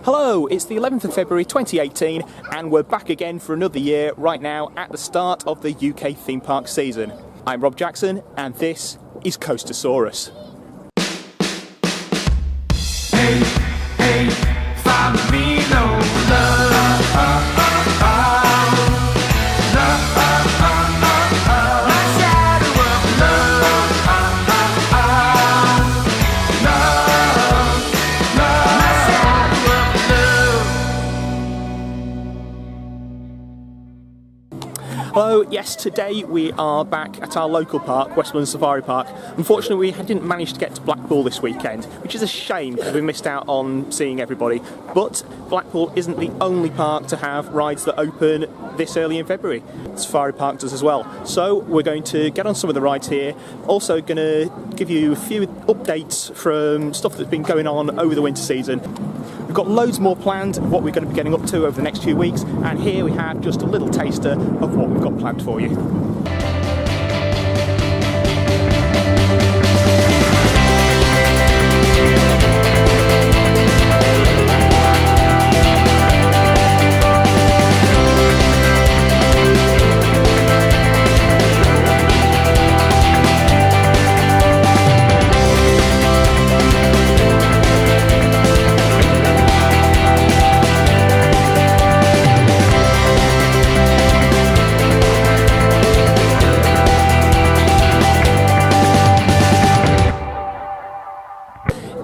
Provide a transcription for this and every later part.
Hello, it's the 11th of February 2018 and we're back again for another year right now at the start of the UK theme park season. I'm Rob Jackson and this is Coastersaurus. Hey, hey, follow me, no love. Hello, yes, today we are back at our local park, West Midland Safari Park. Unfortunately, we didn't manage to get to Blackpool this weekend, which is a shame because we missed out on seeing everybody. But Blackpool isn't the only park to have rides that open this early in February. Safari Park does as well. So we're going to get on some of the rides here. Also going to give you a few updates from stuff that's been going on over the winter season. We've got loads more planned of what we're going to be getting up to over the next few weeks, and here we have just a little taster of what we've got planned for you.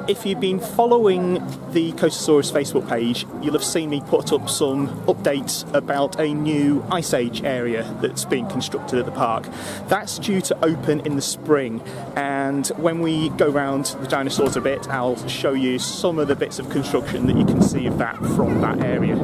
If you've been following the Coastersaurus Facebook page, you'll have seen me put up some updates about a new Ice Age area that's being constructed at the park. That's due to open in the spring, and when we go around the dinosaurs a bit, I'll show you some of the bits of construction that you can see of that from that area.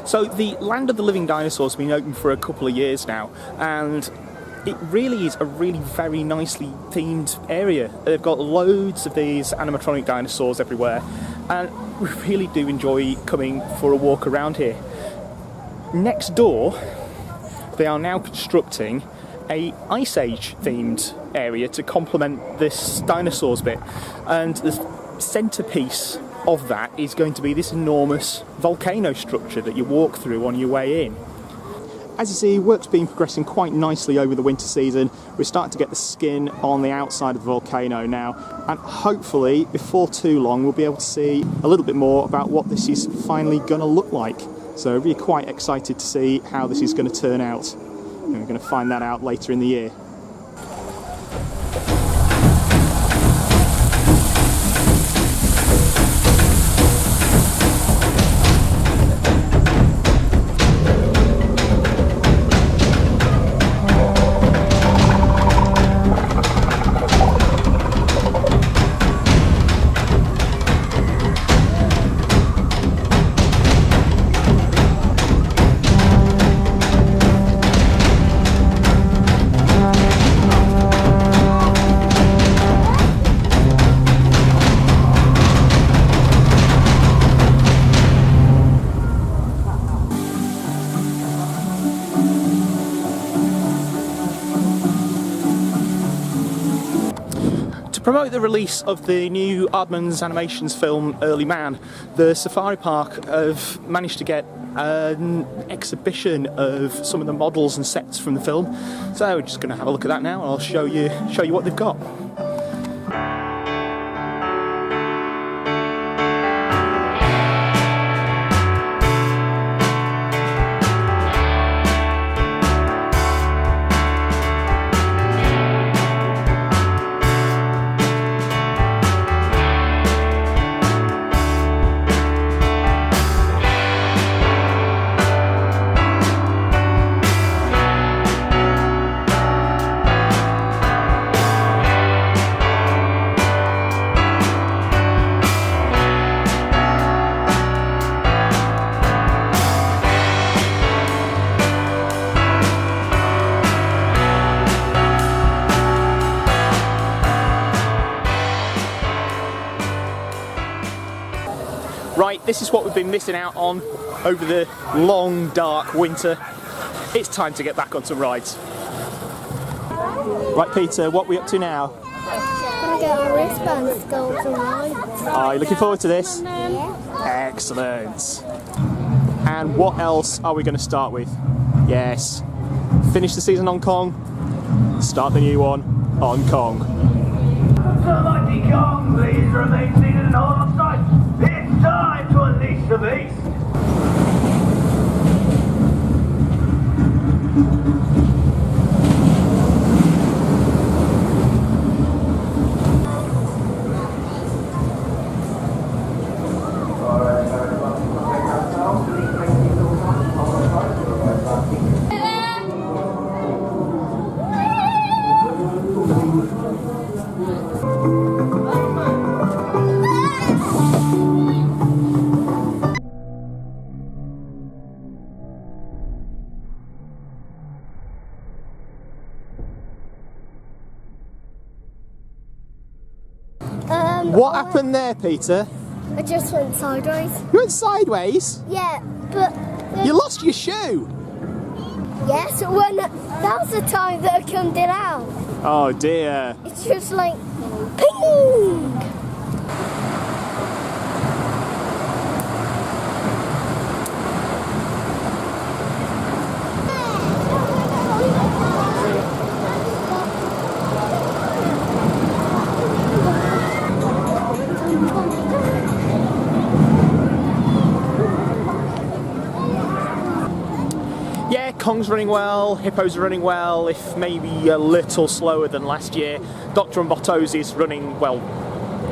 So the Land of the Living Dinosaurs has been open for a couple of years now, and it really is a very nicely themed area. They've got loads of these animatronic dinosaurs everywhere, and we really do enjoy coming for a walk around here. Next door, they are now constructing a Ice Age themed area to complement this dinosaurs bit, and the centrepiece of that is going to be this enormous volcano structure that you walk through on your way in. As you see, work's been progressing quite nicely over the winter season. We're starting to get the skin on the outside of the volcano now, and hopefully before too long we'll be able to see a little bit more about what this is finally going to look like. So we're really quite excited to see how this is going to turn out, and we're going to find that out later in the year. To promote the release of the new Aardman Animations film Early Man, the Safari Park have managed to get an exhibition of some of the models and sets from the film. So we're just going to have a look at that now, and I'll show you what they've got. Right, this is what we've been missing out on over the long, dark winter. It's time to get back on some rides. Right, Peter, what are we up to now? Gonna get our wristbands to go for rides. Are you looking forward to this? Yeah. Excellent. And what else are we going to start with? Yes, finish the season on Kong, start the new one on Kong. The mighty Kong, please remain seated and hold on sight. It's time to unleash the beast. What happened there, Peter? I just went sideways. You went sideways? Yeah, but You lost your shoe? yes, that was the time that I come down. Oh dear. It's just like ping. Yeah, Kong's running well, Hippo's running well, if maybe a little slower than last year. Dr. Mbotto's is running, well,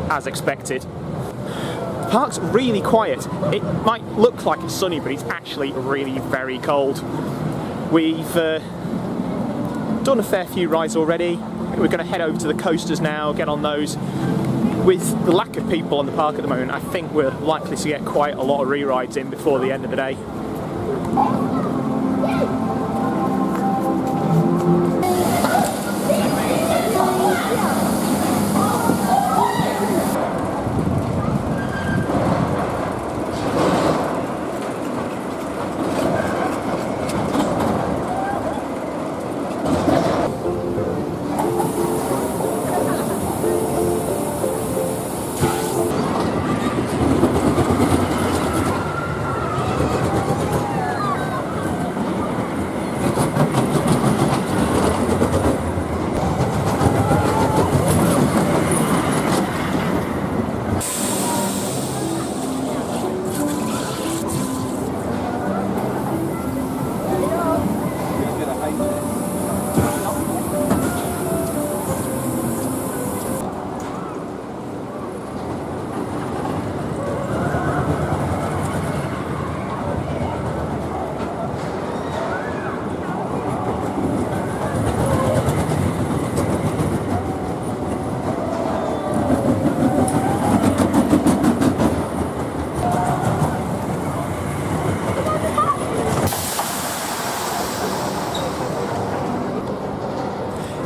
as expected. The park's really quiet. It might look like it's sunny, but it's actually really very cold. We've done a fair few rides already. We're going to head over to the coasters now, get on those. With the lack of people on the park at the moment, I think we're likely to get quite a lot of re-rides in before the end of the day.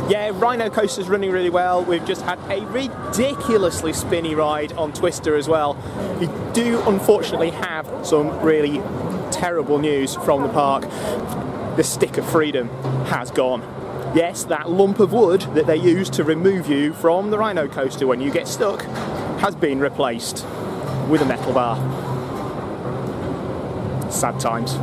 Yeah, Rhino Coaster's running really well. We've just had a ridiculously spinny ride on Twister as well. We do unfortunately have some really terrible news from the park. The stick of freedom has gone. Yes, that lump of wood that they use to remove you from the Rhino Coaster when you get stuck has been replaced with a metal bar. Sad times.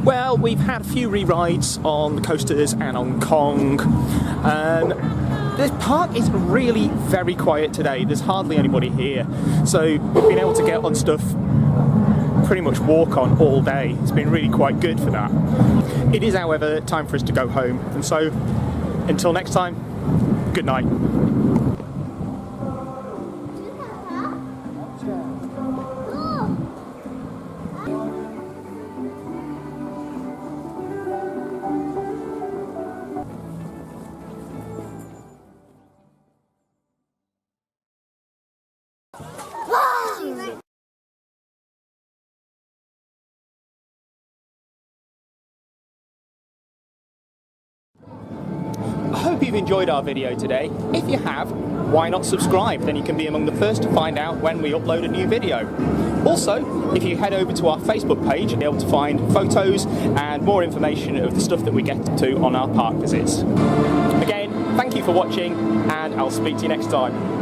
Well, we've had a few re-rides on the coasters and on Kong. The park is really very quiet today. There's hardly anybody here. So we've been able to get on stuff pretty much walk on all day. It's been really quite good for that. It is, however, time for us to go home, and so until next time, good night. I hope you've enjoyed our video today. If you have, why not subscribe? Then you can be among the first to find out when we upload a new video. Also, if you head over to our Facebook page, you'll be able to find photos and more information of the stuff that we get to on our park visits. Again, thank you for watching, and I'll speak to you next time.